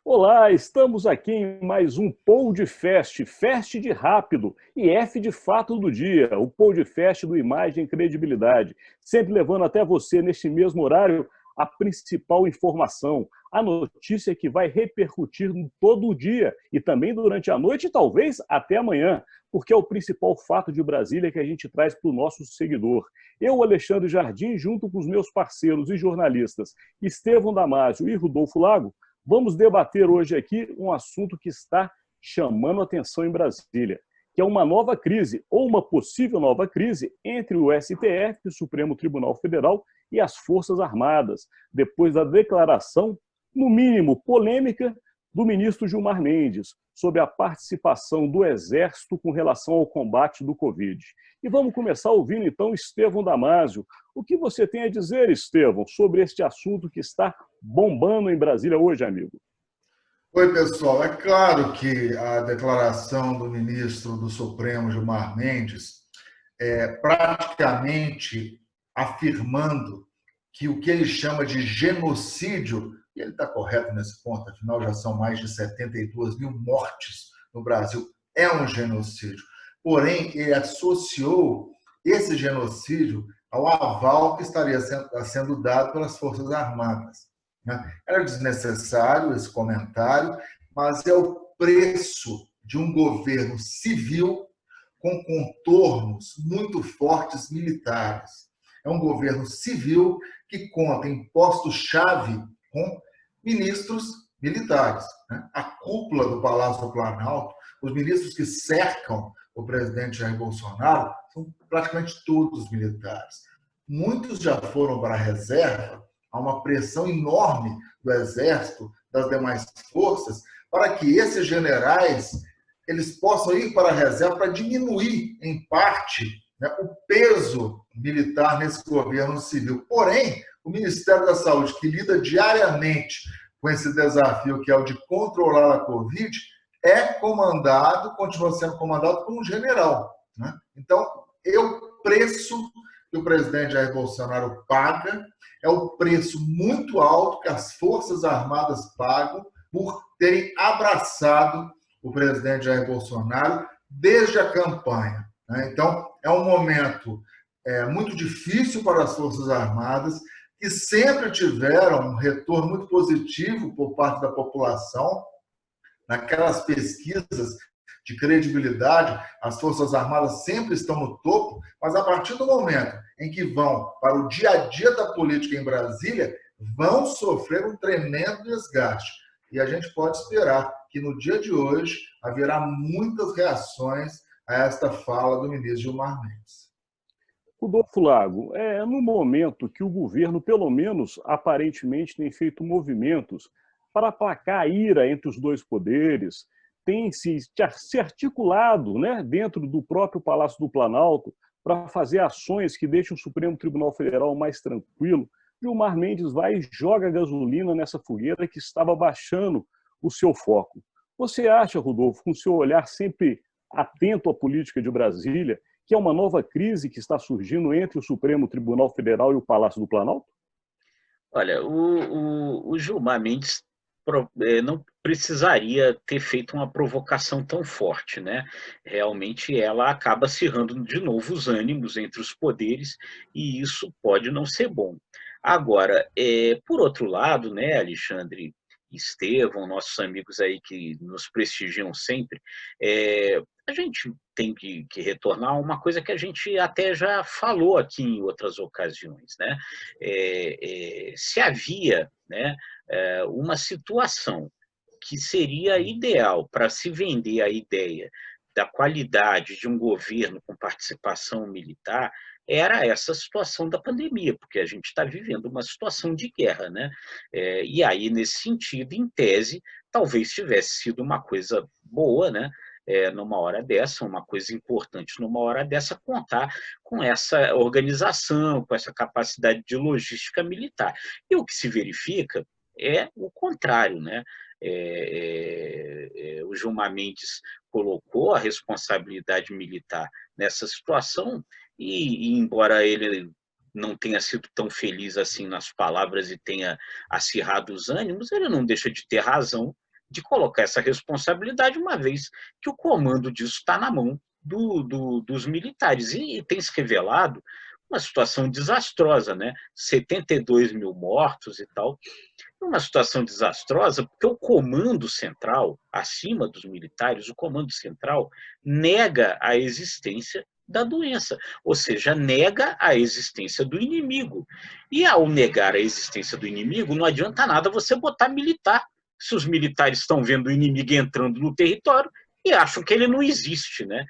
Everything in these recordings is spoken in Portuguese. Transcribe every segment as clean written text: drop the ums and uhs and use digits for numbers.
Olá, estamos aqui em mais um Podcast, Fast de rápido e F de fato do dia, o Podcast do Imagem e Credibilidade, sempre levando até você neste mesmo horário a principal informação, a notícia que vai repercutir todo o dia e também durante a noite e talvez até amanhã, porque é o principal fato de Brasília que a gente traz para o nosso seguidor. Eu, Alexandre Jardim, junto com os meus parceiros e jornalistas Estevão Damásio e Rodolfo Lago, vamos debater hoje aqui um assunto que está chamando a atenção em Brasília, que é uma nova crise, ou uma possível nova crise, entre o STF, o Supremo Tribunal Federal, e as Forças Armadas, depois da declaração, no mínimo polêmica, do ministro Gilmar Mendes sobre a participação do Exército com relação ao combate do Covid. E vamos começar ouvindo, então, Estevão Damásio. O que você tem a dizer, Estevão, sobre este assunto que está bombando em Brasília hoje, amigo? Oi, pessoal. É claro que a declaração do ministro do Supremo, Gilmar Mendes, é praticamente afirmando que o que ele chama de genocídio, e ele está correto nesse ponto, afinal já são mais de 72 mil mortes no Brasil, é um genocídio. Porém, ele associou esse genocídio ao aval que estaria sendo dado pelas Forças Armadas. Era desnecessário esse comentário, mas é o preço de um governo civil com contornos muito fortes militares. É um governo civil que conta em postos-chave com ministros militares. A cúpula do Palácio do Planalto, os ministros que cercam o presidente Jair Bolsonaro, são praticamente todos militares. Muitos já foram para a reserva. Há uma pressão enorme do Exército, das demais forças, para que esses generais eles possam ir para a reserva para diminuir, em parte, o peso militar nesse governo civil. Porém, o Ministério da Saúde, que lida diariamente com esse desafio, que é o de controlar a Covid, continua sendo comandado por um general. Então, é o preço que o presidente Jair Bolsonaro paga, é o preço muito alto que as Forças Armadas pagam por terem abraçado o presidente Jair Bolsonaro desde a campanha. Então, é um momento muito difícil para as Forças Armadas, que sempre tiveram um retorno muito positivo por parte da população. Naquelas pesquisas de credibilidade, as Forças Armadas sempre estão no topo, mas a partir do momento em que vão para o dia a dia da política em Brasília, vão sofrer um tremendo desgaste. E a gente pode esperar que no dia de hoje haverá muitas reações a esta fala do ministro Gilmar Mendes. Rodolfo Lago, no momento que o governo, pelo menos aparentemente, tem feito movimentos para aplacar a ira entre os dois poderes, tem se articulado, né, dentro do próprio Palácio do Planalto para fazer ações que deixem o Supremo Tribunal Federal mais tranquilo, Gilmar Mendes vai e joga gasolina nessa fogueira que estava baixando o seu foco. Você acha, Rodolfo, com o seu olhar sempre atento à política de Brasília, que é uma nova crise que está surgindo entre o Supremo Tribunal Federal e o Palácio do Planalto? Olha, o Gilmar Mendes não precisaria ter feito uma provocação tão forte, né? Realmente ela acaba acirrando de novo os ânimos entre os poderes e isso pode não ser bom. Agora, por outro lado, né, Alexandre, Estevão, nossos amigos aí que nos prestigiam sempre, a gente tem que retornar a uma coisa que a gente até já falou aqui em outras ocasiões, né? Se havia, né, uma situação que seria ideal para se vender a ideia da qualidade de um governo com participação militar, era essa situação da pandemia, porque a gente está vivendo uma situação de guerra, né? E aí, nesse sentido, em tese, talvez tivesse sido uma coisa boa, né? Numa hora dessa, uma coisa importante numa hora dessa, contar com essa organização, com essa capacidade de logística militar. E o que se verifica é o contrário, né? O Gilmar Mendes colocou a responsabilidade militar nessa situação e embora ele não tenha sido tão feliz assim nas palavras e tenha acirrado os ânimos, ele não deixa de ter razão de colocar essa responsabilidade, uma vez que o comando disso está na mão dos militares. E tem se revelado uma situação desastrosa, né? 72 mil mortos e tal. Uma situação desastrosa, porque o comando central, acima dos militares, o comando central nega a existência da doença, ou seja, nega a existência do inimigo. E ao negar a existência do inimigo, não adianta nada você botar militar, se os militares estão vendo o inimigo entrando no território e acham que ele não existe, né?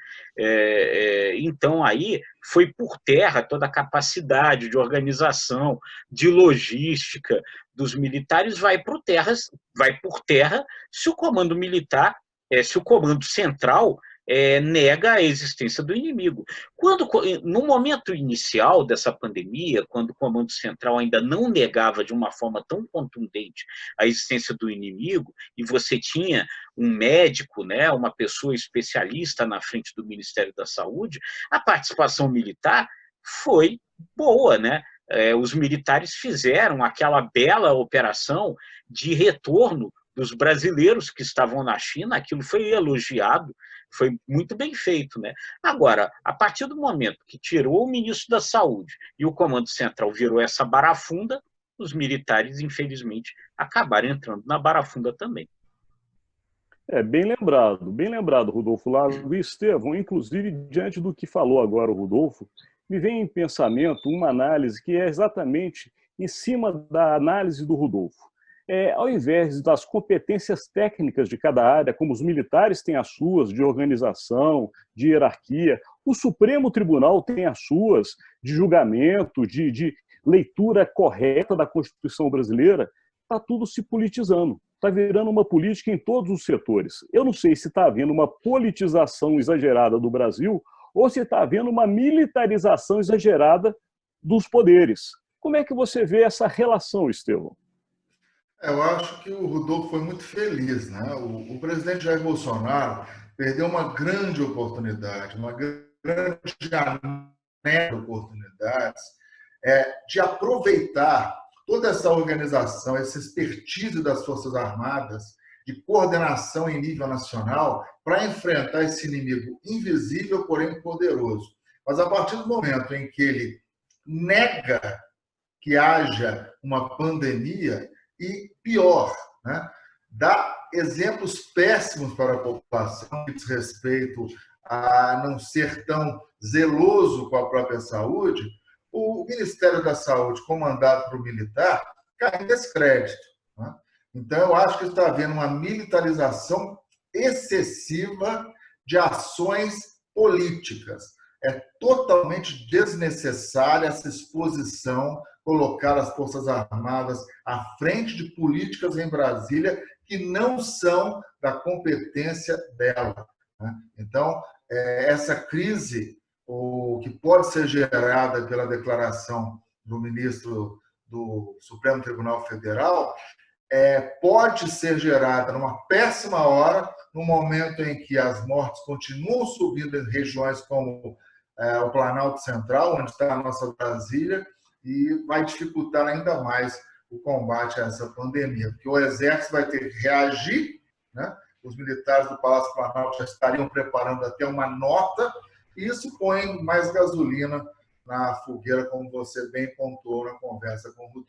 Então aí foi por terra toda a capacidade de organização, de logística dos militares vai por terra se o comando militar, se o comando central nega a existência do inimigo. No momento inicial dessa pandemia, quando o comando central ainda não negava de uma forma tão contundente a existência do inimigo, e você tinha um médico, né, uma pessoa especialista na frente do Ministério da Saúde, a participação militar foi boa, né? Os militares fizeram aquela bela operação de retorno dos brasileiros que estavam na China, aquilo foi elogiado, foi muito bem feito, né? Agora, a partir do momento que tirou o ministro da Saúde e o Comando Central virou essa barafunda, os militares, infelizmente, acabaram entrando na barafunda também. Bem lembrado, Rodolfo Lago e Estevão. Inclusive, diante do que falou agora o Rodolfo, me vem em pensamento uma análise que é exatamente em cima da análise do Rodolfo. Ao invés das competências técnicas de cada área, como os militares têm as suas, de organização, de hierarquia, o Supremo Tribunal tem as suas, de julgamento, de leitura correta da Constituição brasileira, está tudo se politizando. Está virando uma política em todos os setores. Eu não sei se está havendo uma politização exagerada do Brasil ou se está havendo uma militarização exagerada dos poderes. Como é que você vê essa relação, Estevão? Eu acho que o Rodolfo foi muito feliz, né? O presidente Jair Bolsonaro perdeu uma grande oportunidade, uma grande janela de oportunidades de aproveitar toda essa organização, essa expertise das Forças Armadas, de coordenação em nível nacional, para enfrentar esse inimigo invisível, porém poderoso. Mas a partir do momento em que ele nega que haja uma pandemia, e pior, né, dá exemplos péssimos para a população que diz respeito a não ser tão zeloso com a própria saúde, o Ministério da Saúde, comandado por militar, cai em descrédito. Né? Então, eu acho que está havendo uma militarização excessiva de ações políticas. É totalmente desnecessária essa exposição, colocar as Forças Armadas à frente de políticas em Brasília que não são da competência dela. Né? Então, essa crise que pode ser gerada pela declaração do ministro do Supremo Tribunal Federal pode ser gerada numa péssima hora, no momento em que as mortes continuam subindo em regiões como o Planalto Central, onde está a nossa Brasília, e vai dificultar ainda mais o combate a essa pandemia, porque o Exército vai ter que reagir, né? Os militares do Palácio Planalto já estariam preparando até uma nota, e isso põe mais gasolina na fogueira, como você bem pontuou na conversa com o Rodolfo.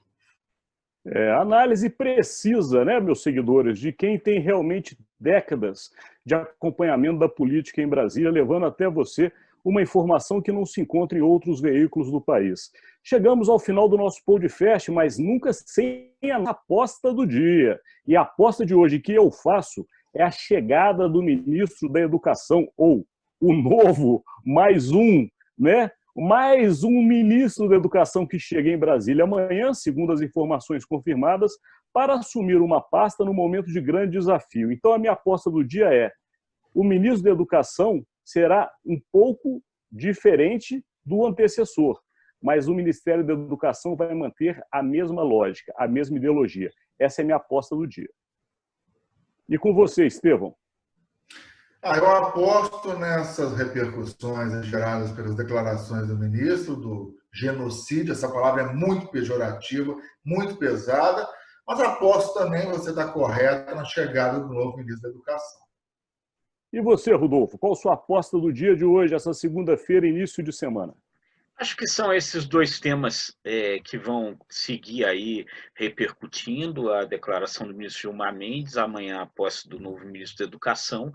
Análise precisa, né, meus seguidores, de quem tem realmente décadas de acompanhamento da política em Brasília, levando até você uma informação que não se encontra em outros veículos do país. Chegamos ao final do nosso podcast, mas nunca sem a aposta do dia. E a aposta de hoje que eu faço é a chegada do ministro da Educação, ou o novo, mais um, né? Mais um ministro da Educação que chega em Brasília amanhã, segundo as informações confirmadas, para assumir uma pasta no momento de grande desafio. Então, a minha aposta do dia é: o ministro da Educação será um pouco diferente do antecessor, mas o Ministério da Educação vai manter a mesma lógica, a mesma ideologia. Essa é a minha aposta do dia. E com você, Estevão? Eu aposto nessas repercussões geradas pelas declarações do ministro, do genocídio. Essa palavra é muito pejorativa, muito pesada, Mas aposto também você está correto na chegada do novo ministro da Educação. E você, Rodolfo, qual a sua aposta do dia de hoje, essa segunda-feira, início de semana? Acho que são esses dois temas que vão seguir aí repercutindo a declaração do ministro Gilmar Mendes, amanhã a posse do novo ministro da Educação,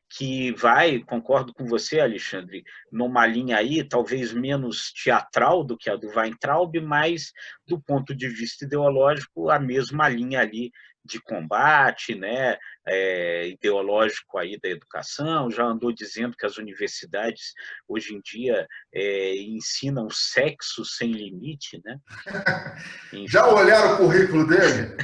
que vai, concordo com você, Alexandre, numa linha aí talvez menos teatral do que a do Weintraub, mas do ponto de vista ideológico, a mesma linha ali de combate, né, ideológico aí da educação, já andou dizendo que as universidades hoje em dia ensinam sexo sem limite, né? Já olharam o currículo dele?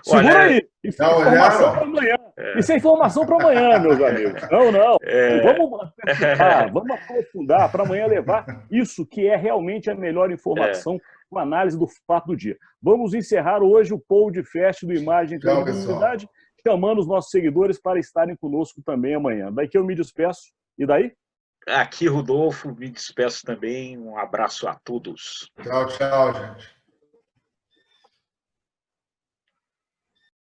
Segura aí! Isso já é informação olharam? para amanhã. Isso é informação para amanhã, meus amigos. Não, não. Vamos antecipar, vamos aprofundar para amanhã levar isso que é realmente a melhor informação, uma análise do fato do dia. Vamos encerrar hoje o podcast do Imagem e Credibilidade, chamando os nossos seguidores para estarem conosco também amanhã. Daqui eu me despeço. E daí? Aqui, Rodolfo, me despeço também. Um abraço a todos. Tchau, tchau, gente.